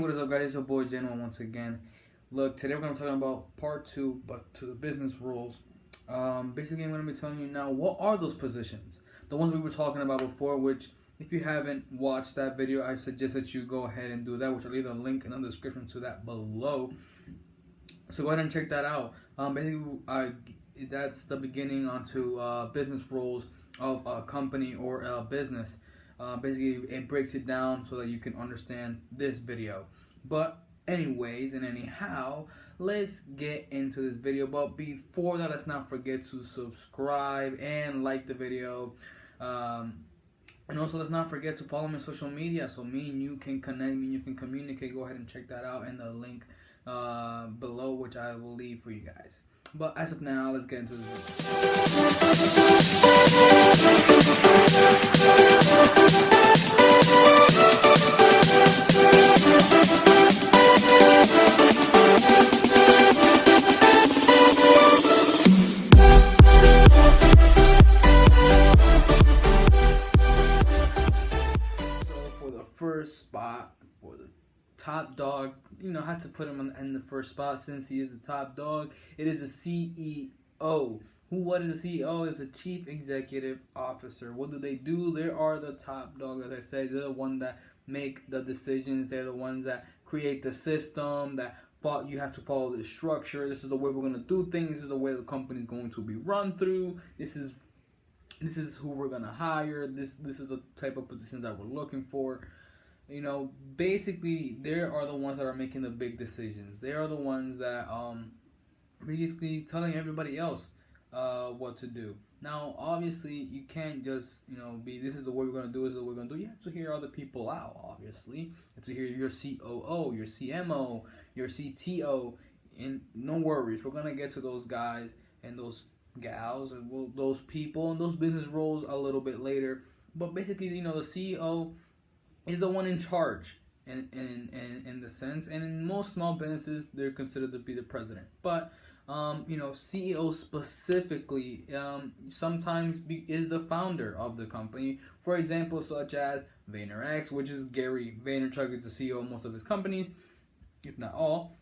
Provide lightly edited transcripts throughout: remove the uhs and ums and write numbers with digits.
what is up, guys? It's your boy Januelve once again. Look, today we're going to be talking about part 2, but to the business rules. Basically, I'm going to be telling you now, what are those positions? The ones we were talking about before, which, if you haven't watched that video, I suggest that you go ahead and do that, which I'll leave a link in the description to that below. So go ahead and check that out. That's the beginning onto business rules of a company or a business. Basically, it breaks it down so that you can understand this video. But anyways and anyhow, let's get into this video. But before that, let's not forget to subscribe and like the video. And also, let's not forget to follow me on social media so me and you can connect, me and you can communicate. Go ahead and check that out in the link below, which I will leave for you guys. But as of now, let's get into this So for the first spot, for the top dog, I had to put him in the first spot since he is the top dog. It is a CEO. What is a CEO? It's a Chief Executive Officer. What do they do? They are the top dog. As I said, they're the ones that make the decisions. They're the ones that create the system, that you have to follow the structure. This is the way we're going to do things. This is the way the company is going to be run through. This is who we're going to hire. This is the type of positions that we're looking for. Basically, they are the ones that are making the big decisions. They are the ones that basically telling everybody else what to do. Now, obviously, you can't just this is the way we're gonna do. This is the way we're gonna do. You have to hear other people out. Obviously, you have to hear your COO, your CMO, your CTO, and no worries. We're gonna get to those guys and those gals and those people and those business roles a little bit later. But basically, the CEO is the one in charge in the sense, and in most small businesses they're considered to be the president. But CEO specifically sometimes is the founder of the company. For example, such as VaynerX, which is Gary Vaynerchuk, is the CEO of most of his companies, if not all.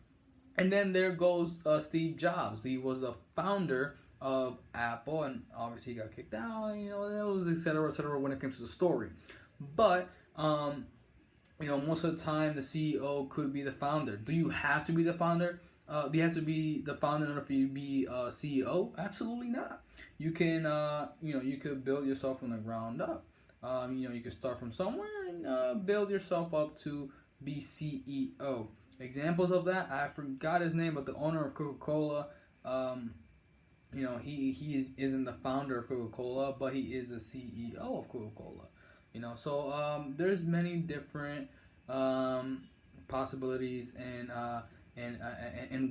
And then there goes Steve Jobs. He was a founder of Apple, and obviously he got kicked out. That was etc. when it came to the story. But most of the time the CEO could be the founder. Do you have to be the founder? Do you have to be the founder in order for you to be a CEO? Absolutely not. You can, you could build yourself from the ground up. You can start from somewhere and build yourself up to be CEO. Examples of that, I forgot his name, but the owner of Coca-Cola, he isn't the founder of Coca-Cola, but he is the CEO of Coca-Cola. So there's many different possibilities and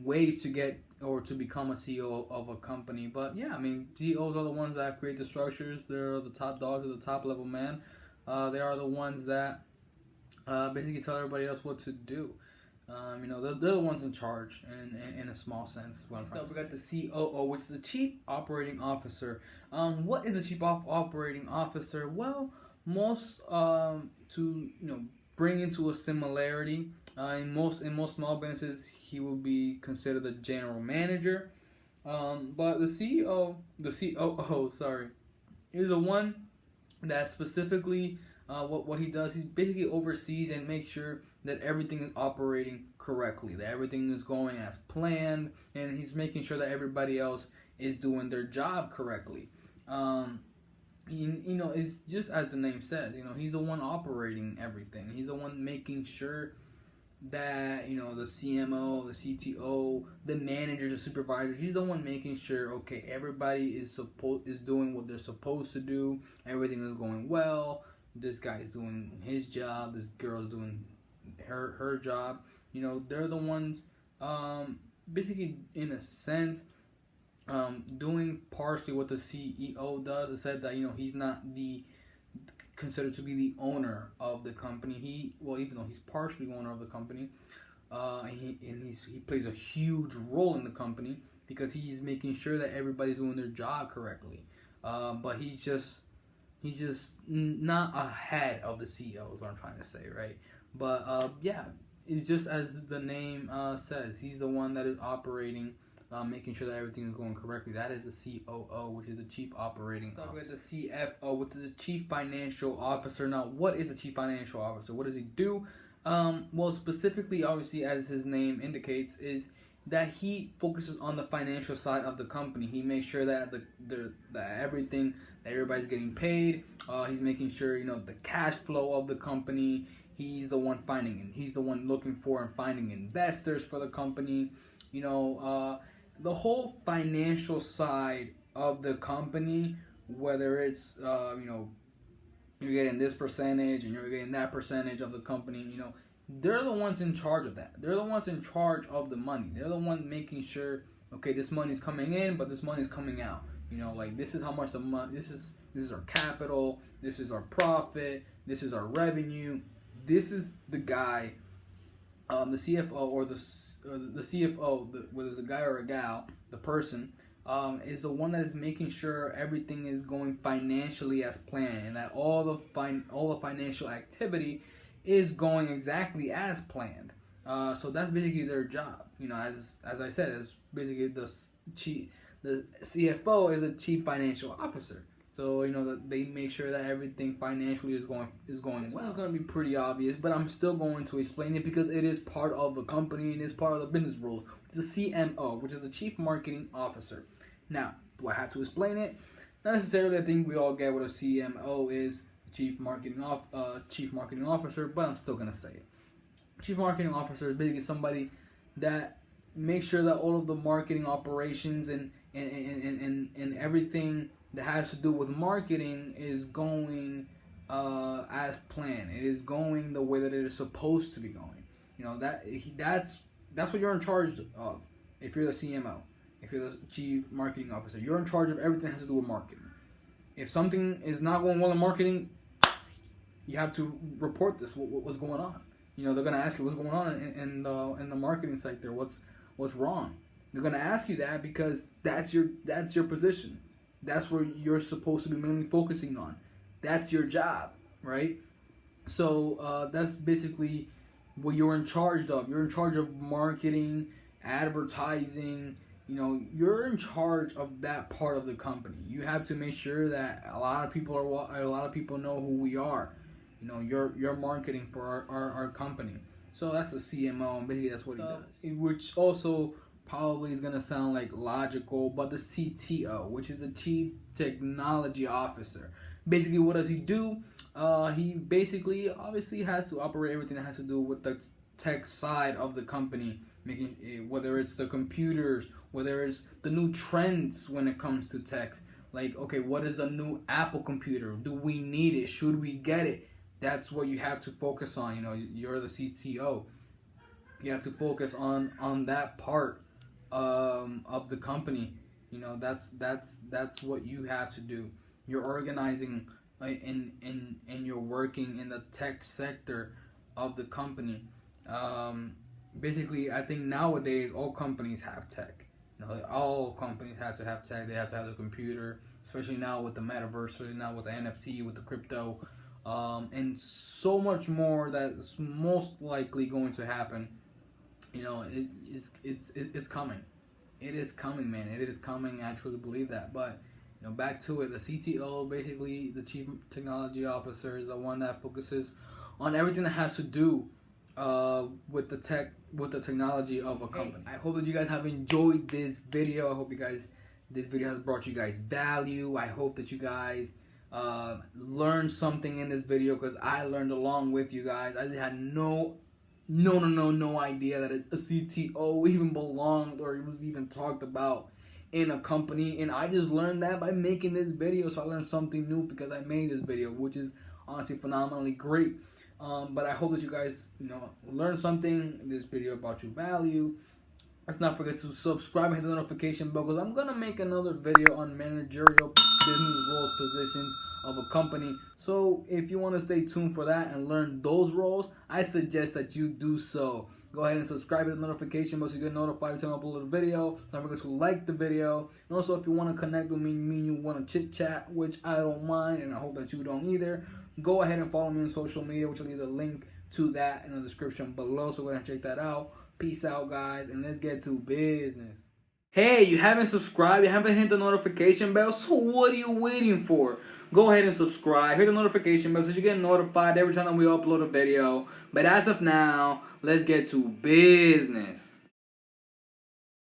ways to get or to become a CEO of a company. But yeah, CEOs are the ones that create the structures. They're the top dogs, they're the top level man. They are the ones that basically tell everybody else what to do. They're the ones in charge in a small sense. So we got the COO, which is the Chief Operating Officer. What is the Chief Operating Officer? Well, most to bring into a similarity, in most small businesses he will be considered the general manager, but the COO is the one that specifically what he does. He basically oversees and makes sure that everything is operating correctly, that everything is going as planned, and he's making sure that everybody else is doing their job correctly. It's just as the name says, he's the one operating everything. He's the one making sure that, the CMO, the CTO, the managers, the supervisors, he's the one making sure, okay, everybody is doing what they're supposed to do. Everything is going well. This guy is doing his job. This girl is doing her job. They're the ones, basically, in a sense, doing partially what the CEO does. It said that he's not considered to be the owner of the company. Even though he's partially owner of the company, he plays a huge role in the company because he's making sure that everybody's doing their job correctly. But he's just not ahead of the CEO is what I'm trying to say, right? But yeah, it's just as the name says. He's the one that is operating, making sure that everything is going correctly. That is the COO, which is the Chief Operating Officer. With the CFO, which is the Chief Financial Officer. Now, what is the Chief Financial Officer? What does he do? Well, specifically, obviously, as his name indicates, is that he focuses on the financial side of the company. He makes sure that that everything, that everybody's getting paid. He's making sure, the cash flow of the company. He's the one finding it. He's the one looking for and finding investors for the company. The whole financial side of the company, whether it's you're getting this percentage and you're getting that percentage of the company, they're the ones in charge of that. They're the ones in charge of the money. They're the ones making sure, okay, this money's coming in, but this money's coming out. Like, this is how much the money, this is our capital, this is our profit, this is our revenue. This is the guy, the CFO or the CFO, whether it's a guy or a gal, the person, is the one that is making sure everything is going financially as planned, and that all the financial activity is going exactly as planned. So that's basically their job. As I said, as basically the CFO is the Chief Financial Officer. So that they make sure that everything financially is going well. It's going to be pretty obvious, but I'm still going to explain it because it is part of the company and it's part of the business rules. It's the CMO, which is the Chief Marketing Officer. Now, do I have to explain it? Not necessarily. I think we all get what a CMO is, Chief Marketing Officer, but I'm still going to say it. Chief Marketing Officer is basically somebody that makes sure that all of the marketing operations and everything that has to do with marketing is going as planned. It is going the way that it is supposed to be going. That's what you're in charge of. If you're the CMO, if you're the Chief Marketing Officer, you're in charge of everything that has to do with marketing. If something is not going well in marketing, you have to report this. What's going on? They're gonna ask you what's going on in the marketing sector. What's wrong? They're gonna ask you that because that's your position. That's where you're supposed to be mainly focusing on. That's your job, right? So that's basically what you're in charge of. You're in charge of marketing, advertising. You're in charge of that part of the company. You have to make sure that a lot of people know who we are. You're marketing for our company. So that's the CMO, and basically that's what he does. Which also probably is going to sound like logical, but the CTO, which is the Chief Technology Officer. Basically, what does he do? He basically obviously has to operate everything that has to do with the tech side of the company, making whether it's the computers, whether it's the new trends when it comes to tech. Like, okay, what is the new Apple computer? Do we need it? Should we get it? That's what you have to focus on. You're the CTO. You have to focus on that part of the company. That's what you have to do. You're organizing and you're working in the tech sector of the company. Basically, I think nowadays all companies have tech. All companies have to have tech. They have to have the computer, especially now with the metaverse, especially now with the NFT, with the crypto, and so much more that's most likely going to happen. It's coming. It is coming, man. It is coming. I truly believe that. But back to it. The CTO, basically the Chief Technology Officer, is the one that focuses on everything that has to do with the technology of a company. I hope that you guys have enjoyed this video. I hope this video has brought you guys value. I hope that you guys learned something in this video, because I learned along with you guys. I had no idea that a CTO even belonged or was even talked about in a company, and I just learned that by making this video. So I learned something new because I made this video, which is honestly phenomenally great. But I hope that you guys learned something. This video brought you value. Let's not forget to subscribe and hit the notification bell, because I'm gonna make another video on managerial business roles, positions of a company. So if you want to stay tuned for that and learn those roles, I suggest that you do so. Go ahead and subscribe to the notification bell so you get notified every time I upload a video. Don't forget to like the video. And also, if you want to connect with me and you want to chit chat, which I don't mind, and I hope that you don't either, go ahead and follow me on social media, which will leave the link to that in the description below. So go ahead and check that out. Peace out, guys, and let's get to business. Hey, you haven't subscribed, you haven't hit the notification bell, so what are you waiting for? Go ahead and subscribe, hit the notification bell so you get notified every time that we upload a video. But as of now, let's get to business.